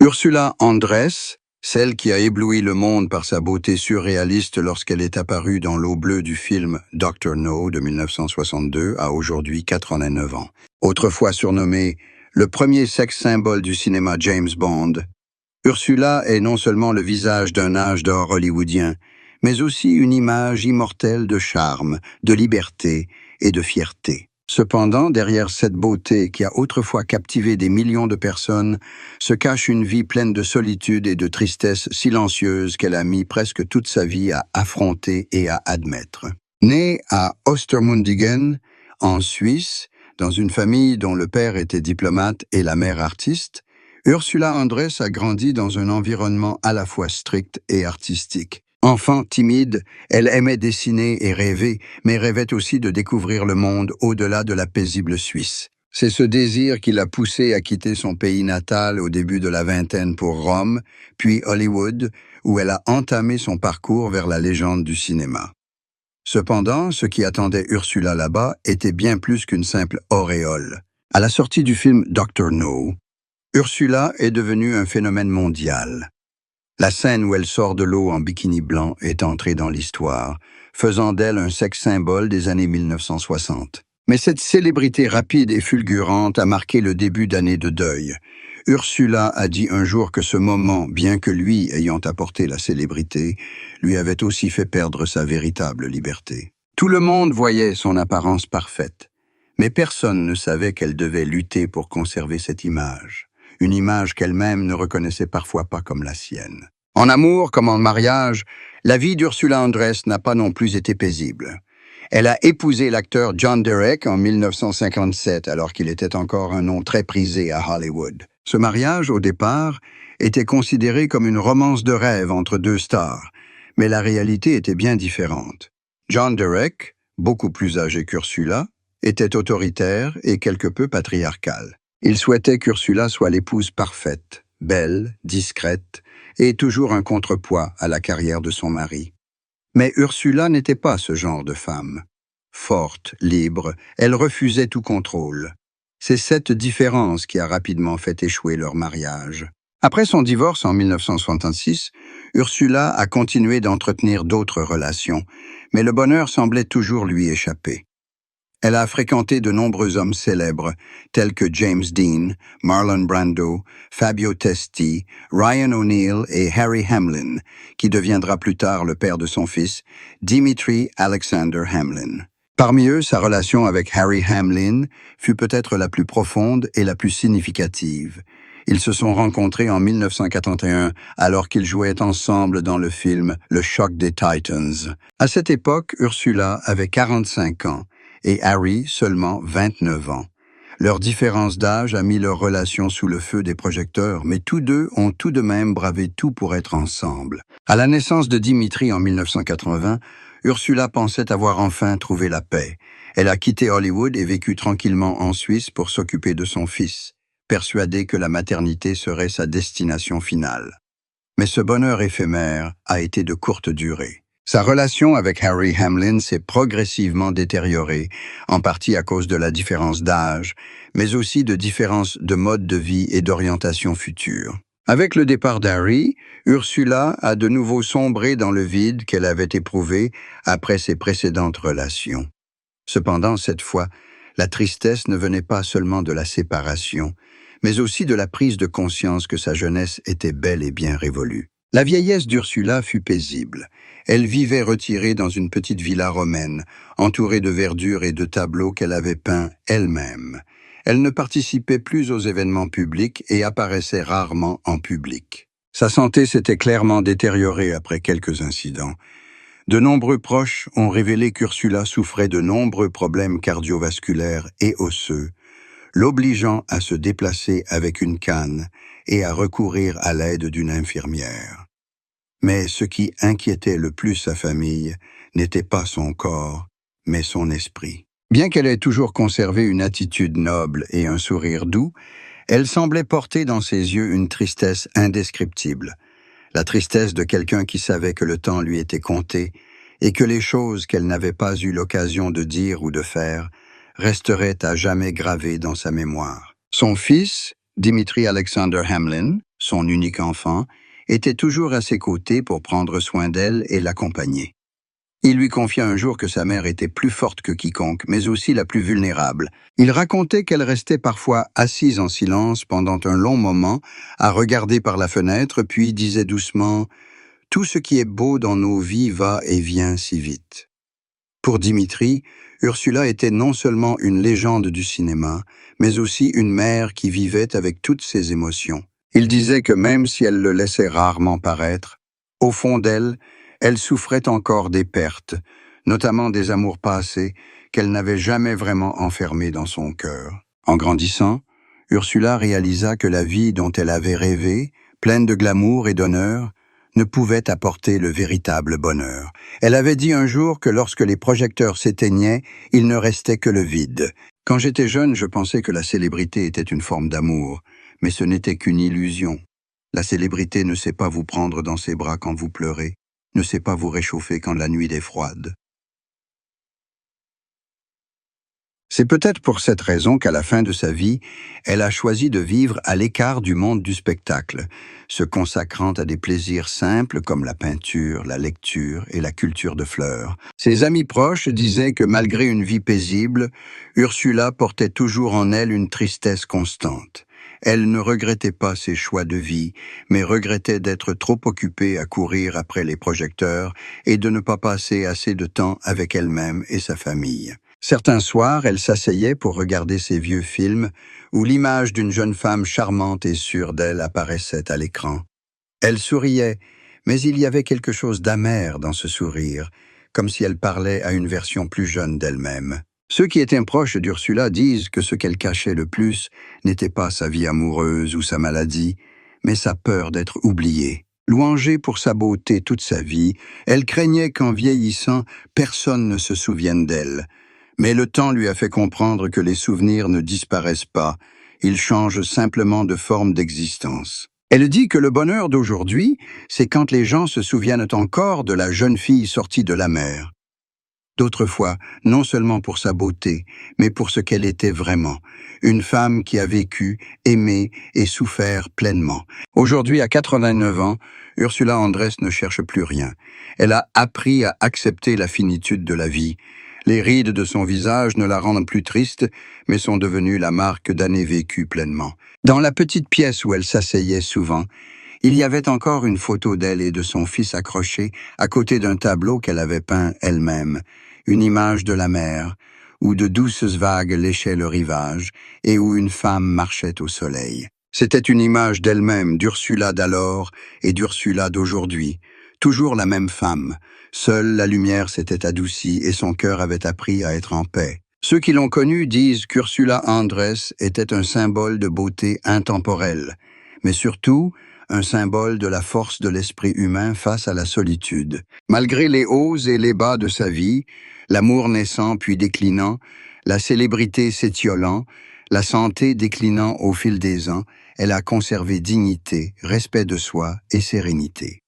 Ursula Andress, celle qui a ébloui le monde par sa beauté surréaliste lorsqu'elle est apparue dans l'eau bleue du film Dr. No de 1962, a aujourd'hui 89 ans. Autrefois surnommée le premier sex symbole du cinéma James Bond, Ursula est non seulement le visage d'un âge d'or hollywoodien, mais aussi une image immortelle de charme, de liberté et de fierté. Cependant, derrière cette beauté qui a autrefois captivé des millions de personnes, se cache une vie pleine de solitude et de tristesse silencieuse qu'elle a mis presque toute sa vie à affronter et à admettre. Née à Ostermundigen, en Suisse, dans une famille dont le père était diplomate et la mère artiste, Ursula Andress a grandi dans un environnement à la fois strict et artistique. Enfant timide, elle aimait dessiner et rêver, mais rêvait aussi de découvrir le monde au-delà de la paisible Suisse. C'est ce désir qui l'a poussée à quitter son pays natal au début de la vingtaine pour Rome, puis Hollywood, où elle a entamé son parcours vers la légende du cinéma. Cependant, ce qui attendait Ursula là-bas était bien plus qu'une simple auréole. À la sortie du film Dr. No, Ursula est devenue un phénomène mondial. La scène où elle sort de l'eau en bikini blanc est entrée dans l'histoire, faisant d'elle un sex symbole des années 1960. Mais cette célébrité rapide et fulgurante a marqué le début d'années de deuil. Ursula a dit un jour que ce moment, bien que lui ayant apporté la célébrité, lui avait aussi fait perdre sa véritable liberté. Tout le monde voyait son apparence parfaite, mais personne ne savait qu'elle devait lutter pour conserver cette image. Une image qu'elle-même ne reconnaissait parfois pas comme la sienne. En amour comme en mariage, la vie d'Ursula Andress n'a pas non plus été paisible. Elle a épousé l'acteur John Derek en 1957, alors qu'il était encore un nom très prisé à Hollywood. Ce mariage, au départ, était considéré comme une romance de rêve entre deux stars, mais la réalité était bien différente. John Derek, beaucoup plus âgé qu'Ursula, était autoritaire et quelque peu patriarcal. Il souhaitait qu'Ursula soit l'épouse parfaite, belle, discrète, et toujours un contrepoids à la carrière de son mari. Mais Ursula n'était pas ce genre de femme. Forte, libre, elle refusait tout contrôle. C'est cette différence qui a rapidement fait échouer leur mariage. Après son divorce en 1966, Ursula a continué d'entretenir d'autres relations, mais le bonheur semblait toujours lui échapper. Elle a fréquenté de nombreux hommes célèbres, tels que James Dean, Marlon Brando, Fabio Testi, Ryan O'Neal et Harry Hamlin, qui deviendra plus tard le père de son fils, Dimitri Alexander Hamlin. Parmi eux, sa relation avec Harry Hamlin fut peut-être la plus profonde et la plus significative. Ils se sont rencontrés en 1981 alors qu'ils jouaient ensemble dans le film Le Choc des Titans. À cette époque, Ursula avait 45 ans. Et Harry seulement 29 ans. Leur différence d'âge a mis leur relation sous le feu des projecteurs, mais tous deux ont tout de même bravé tout pour être ensemble. À la naissance de Dimitri en 1980, Ursula pensait avoir enfin trouvé la paix. Elle a quitté Hollywood et vécu tranquillement en Suisse pour s'occuper de son fils, persuadée que la maternité serait sa destination finale. Mais ce bonheur éphémère a été de courte durée. Sa relation avec Harry Hamlin s'est progressivement détériorée, en partie à cause de la différence d'âge, mais aussi de différences de mode de vie et d'orientation future. Avec le départ d'Harry, Ursula a de nouveau sombré dans le vide qu'elle avait éprouvé après ses précédentes relations. Cependant, cette fois, la tristesse ne venait pas seulement de la séparation, mais aussi de la prise de conscience que sa jeunesse était bel et bien révolue. La vieillesse d'Ursula fut paisible. Elle vivait retirée dans une petite villa romaine, entourée de verdure et de tableaux qu'elle avait peints elle-même. Elle ne participait plus aux événements publics et apparaissait rarement en public. Sa santé s'était clairement détériorée après quelques incidents. De nombreux proches ont révélé qu'Ursula souffrait de nombreux problèmes cardiovasculaires et osseux, l'obligeant à se déplacer avec une canne et à recourir à l'aide d'une infirmière. Mais ce qui inquiétait le plus sa famille n'était pas son corps, mais son esprit. Bien qu'elle ait toujours conservé une attitude noble et un sourire doux, elle semblait porter dans ses yeux une tristesse indescriptible, la tristesse de quelqu'un qui savait que le temps lui était compté et que les choses qu'elle n'avait pas eu l'occasion de dire ou de faire resteraient à jamais gravées dans sa mémoire. Son fils, Dimitri Alexander Hamlin, son unique enfant, était toujours à ses côtés pour prendre soin d'elle et l'accompagner. Il lui confia un jour que sa mère était plus forte que quiconque, mais aussi la plus vulnérable. Il racontait qu'elle restait parfois assise en silence pendant un long moment, à regarder par la fenêtre, puis disait doucement « Tout ce qui est beau dans nos vies va et vient si vite ». Pour Dimitri, Ursula était non seulement une légende du cinéma, mais aussi une mère qui vivait avec toutes ses émotions. Il disait que même si elle le laissait rarement paraître, au fond d'elle, elle souffrait encore des pertes, notamment des amours passés qu'elle n'avait jamais vraiment enfermés dans son cœur. En grandissant, Ursula réalisa que la vie dont elle avait rêvé, pleine de glamour et d'honneur, ne pouvait apporter le véritable bonheur. Elle avait dit un jour que lorsque les projecteurs s'éteignaient, il ne restait que le vide. Quand j'étais jeune, je pensais que la célébrité était une forme d'amour, mais ce n'était qu'une illusion. La célébrité ne sait pas vous prendre dans ses bras quand vous pleurez, ne sait pas vous réchauffer quand la nuit est froide. C'est peut-être pour cette raison qu'à la fin de sa vie, elle a choisi de vivre à l'écart du monde du spectacle, se consacrant à des plaisirs simples comme la peinture, la lecture et la culture de fleurs. Ses amis proches disaient que malgré une vie paisible, Ursula portait toujours en elle une tristesse constante. Elle ne regrettait pas ses choix de vie, mais regrettait d'être trop occupée à courir après les projecteurs et de ne pas passer assez de temps avec elle-même et sa famille. Certains soirs, elle s'asseyait pour regarder ses vieux films où l'image d'une jeune femme charmante et sûre d'elle apparaissait à l'écran. Elle souriait, mais il y avait quelque chose d'amer dans ce sourire, comme si elle parlait à une version plus jeune d'elle-même. Ceux qui étaient proches d'Ursula disent que ce qu'elle cachait le plus n'était pas sa vie amoureuse ou sa maladie, mais sa peur d'être oubliée. Louangée pour sa beauté toute sa vie, elle craignait qu'en vieillissant, personne ne se souvienne d'elle. Mais le temps lui a fait comprendre que les souvenirs ne disparaissent pas, ils changent simplement de forme d'existence. Elle dit que le bonheur d'aujourd'hui, c'est quand les gens se souviennent encore de la jeune fille sortie de la mer. D'autrefois, non seulement pour sa beauté, mais pour ce qu'elle était vraiment, une femme qui a vécu, aimé et souffert pleinement. Aujourd'hui, à 89 ans, Ursula Andress ne cherche plus rien. Elle a appris à accepter la finitude de la vie. Les rides de son visage ne la rendent plus triste, mais sont devenues la marque d'années vécues pleinement. Dans la petite pièce où elle s'asseyait souvent, il y avait encore une photo d'elle et de son fils accrochée à côté d'un tableau qu'elle avait peint elle-même, une image de la mer, où de douces vagues léchaient le rivage et où une femme marchait au soleil. C'était une image d'elle-même, d'Ursula d'alors et d'Ursula d'aujourd'hui, toujours la même femme. Seule la lumière s'était adoucie et son cœur avait appris à être en paix. Ceux qui l'ont connue disent qu'Ursula Andress était un symbole de beauté intemporelle, mais surtout un symbole de la force de l'esprit humain face à la solitude. Malgré les hauts et les bas de sa vie, l'amour naissant puis déclinant, la célébrité s'étiolant, la santé déclinant au fil des ans, elle a conservé dignité, respect de soi et sérénité.